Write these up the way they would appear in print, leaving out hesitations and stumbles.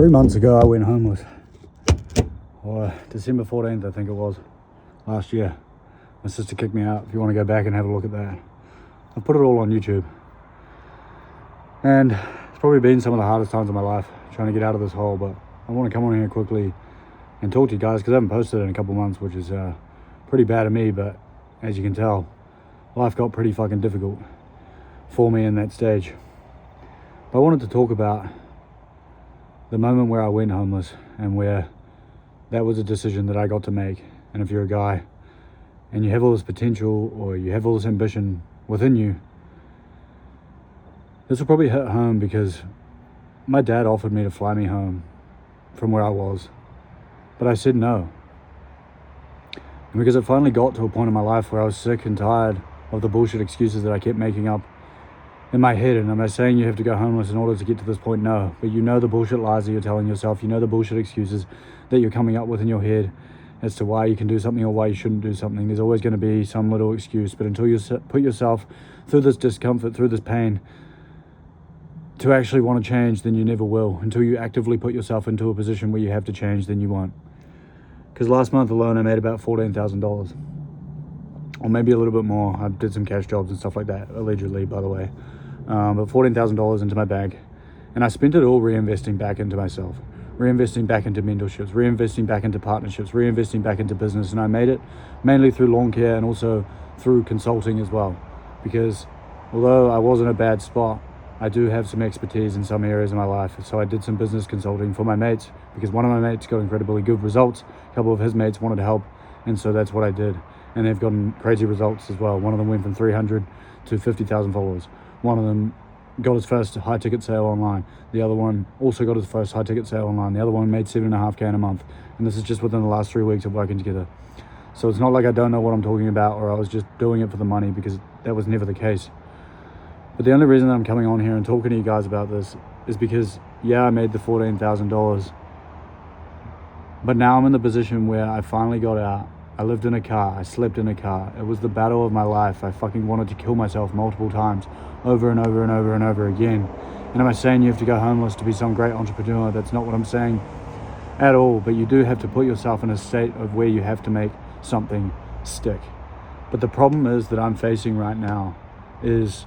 3 months ago, I went homeless. Or December 14th, I think it was, last year. My sister kicked me out. If you want to go back and have a look at that, I've put it all on YouTube. And it's probably been some of the hardest times of my life trying to get out of this hole. But I want to come on here quickly and talk to you guys because I haven't posted in a couple months, which is pretty bad of me. But as you can tell, life got pretty fucking difficult for me in that stage. But I wanted to talk about the moment where I went homeless and where that was a decision that I got to make. And if you're a guy and you have all this potential or you have all this ambition within you, this will probably hit home because my dad offered me to fly me home from where I was, but I said no. And because it finally got to a point in my life where I was sick and tired of the bullshit excuses that I kept making up in my head. And am I saying you have to go homeless in order to get to this point? No. But you know the bullshit lies that you're telling yourself. You know the bullshit excuses that you're coming up with in your head as to why you can do something or why you shouldn't do something. There's always going to be some little excuse. But until you put yourself through this discomfort, through this pain, to actually want to change, then you never will. Until you actively put yourself into a position where you have to change, then you won't. Because last month alone, I made about $14,000. Or maybe a little bit more. I did some cash jobs and stuff like that, allegedly, by the way. But $14,000 into my bag. And I spent it all reinvesting back into myself. Reinvesting back into mentorships, reinvesting back into partnerships, reinvesting back into business. And I made it mainly through lawn care and also through consulting as well. Because although I was in a bad spot, I do have some expertise in some areas of my life. So I did some business consulting for my mates because one of my mates got incredibly good results. A couple of his mates wanted help. And so that's what I did. And they've gotten crazy results as well. One of them went from 300 to 50,000 followers. One of them got his first high ticket sale online. The other one also got his first high ticket sale online. The other one made $7.5K in a month. And this is just within the last 3 weeks of working together. So it's not like I don't know what I'm talking about or I was just doing it for the money, because that was never the case. But the only reason that I'm coming on here and talking to you guys about this is because, yeah, I made the $14,000. But now I'm in the position where I finally got out. I lived in a car. I slept in a car. It was the battle of my life. I fucking wanted to kill myself multiple times, over and over and over and over again. And am I saying you have to go homeless to be some great entrepreneur? That's not what I'm saying at all. But you do have to put yourself in a state of where you have to make something stick. But the problem is that I'm facing right now is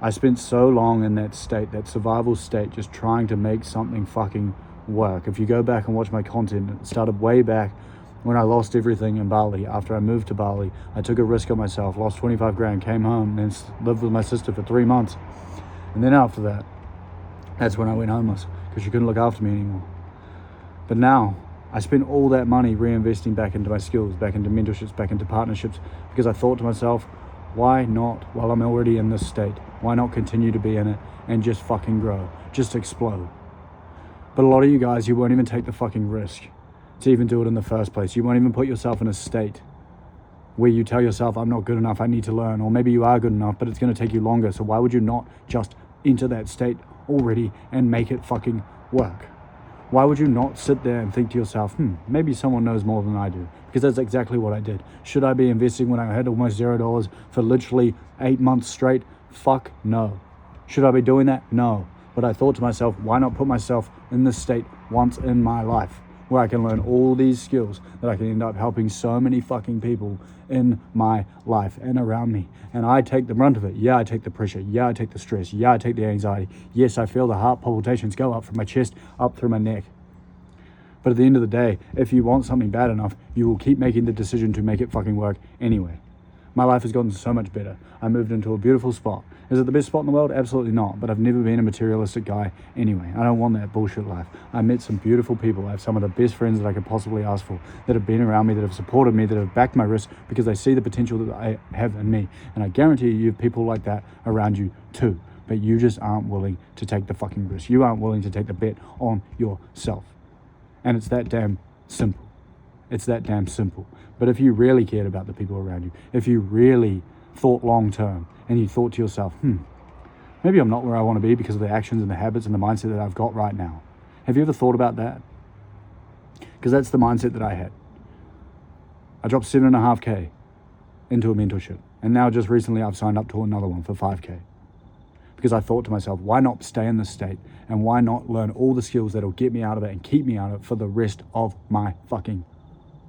I spent so long in that state, that survival state, just trying to make something fucking work. If you go back and watch my content, it started way back when I lost everything in Bali. After I moved to Bali, I took a risk on myself, lost 25 grand, came home, and lived with my sister for 3 months. And then after that, that's when I went homeless, because she couldn't look after me anymore. But now, I spent all that money reinvesting back into my skills, back into mentorships, back into partnerships, because I thought to myself, why not, while I'm already in this state, why not continue to be in it and just fucking grow, just explode? But a lot of you guys, you won't even take the fucking risk to even do it in the first place. You won't even put yourself in a state where you tell yourself, I'm not good enough, I need to learn. Or maybe you are good enough, but it's going to take you longer. So why would you not just enter that state already and make it fucking work? Why would you not sit there and think to yourself, maybe someone knows more than I do? Because that's exactly what I did. Should I be investing when I had almost $0 for literally 8 months straight? Fuck no. Should I be doing that? No. But I thought to myself, why not put myself in this state once in my life, where I can learn all these skills that I can end up helping so many fucking people in my life and around me. And I take the brunt of it. Yeah, I take the pressure. Yeah, I take the stress. Yeah, I take the anxiety. Yes, I feel the heart palpitations go up from my chest, up through my neck. But at the end of the day, if you want something bad enough, you will keep making the decision to make it fucking work anyway. My life has gotten so much better. I moved into a beautiful spot. Is it the best spot in the world? Absolutely not. But I've never been a materialistic guy anyway. I don't want that bullshit life. I met some beautiful people. I have some of the best friends that I could possibly ask for, that have been around me, that have supported me, that have backed my risk because they see the potential that I have in me. And I guarantee you have people like that around you too. But you just aren't willing to take the fucking risk. You aren't willing to take the bet on yourself. And it's that damn simple. It's that damn simple. But if you really cared about the people around you, if you really thought long term and you thought to yourself, maybe I'm not where I want to be because of the actions and the habits and the mindset that I've got right now. Have you ever thought about that? Because that's the mindset that I had. I dropped 7.5K into a mentorship. And now just recently I've signed up to another one for 5K. because I thought to myself, why not stay in this state? And why not learn all the skills that'll get me out of it and keep me out of it for the rest of my fucking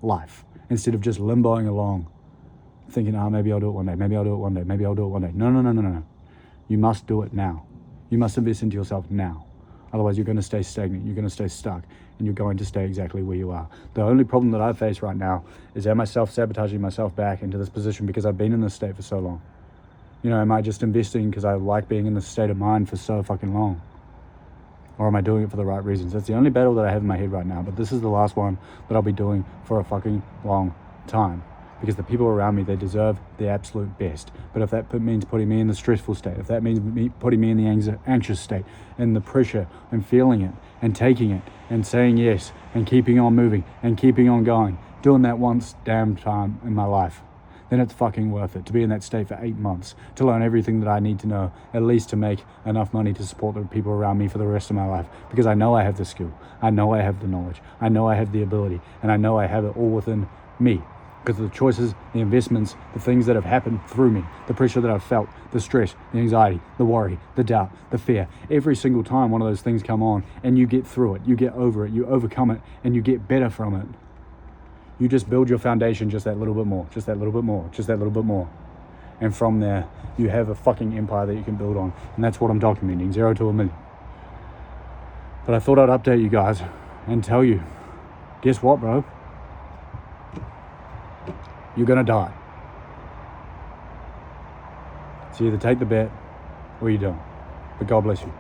life? Instead of just limboing along, thinking, maybe I'll do it one day, maybe I'll do it one day, maybe I'll do it one day. No. You must do it now. You must invest into yourself now. Otherwise, you're going to stay stagnant, you're going to stay stuck, and you're going to stay exactly where you are. The only problem that I face right now is, am I self-sabotaging myself back into this position because I've been in this state for so long? You know, am I just investing because I like being in this state of mind for so fucking long? Or am I doing it for the right reasons? That's the only battle that I have in my head right now, but this is the last one that I'll be doing for a fucking long time. Because the people around me, they deserve the absolute best. But if that means putting me in the stressful state, if that means putting me in the anxious state, and the pressure, and feeling it, and taking it, and saying yes, and keeping on moving, and keeping on going, doing that once damn time in my life, then it's fucking worth it to be in that state for 8 months, to learn everything that I need to know, at least to make enough money to support the people around me for the rest of my life. Because I know I have the skill, I know I have the knowledge, I know I have the ability, and I know I have it all within me. Because of the choices, the investments, the things that have happened through me, the pressure that I've felt, the stress, the anxiety, the worry, the doubt, the fear. Every single time one of those things come on and you get through it, you get over it, you overcome it, and you get better from it. You just build your foundation just that little bit more, just that little bit more, just that little bit more. And from there, you have a fucking empire that you can build on. And that's what I'm documenting, 0 to 1 million. But I thought I'd update you guys and tell you, guess what, bro? You're gonna die. So either take the bet or you don't. But God bless you.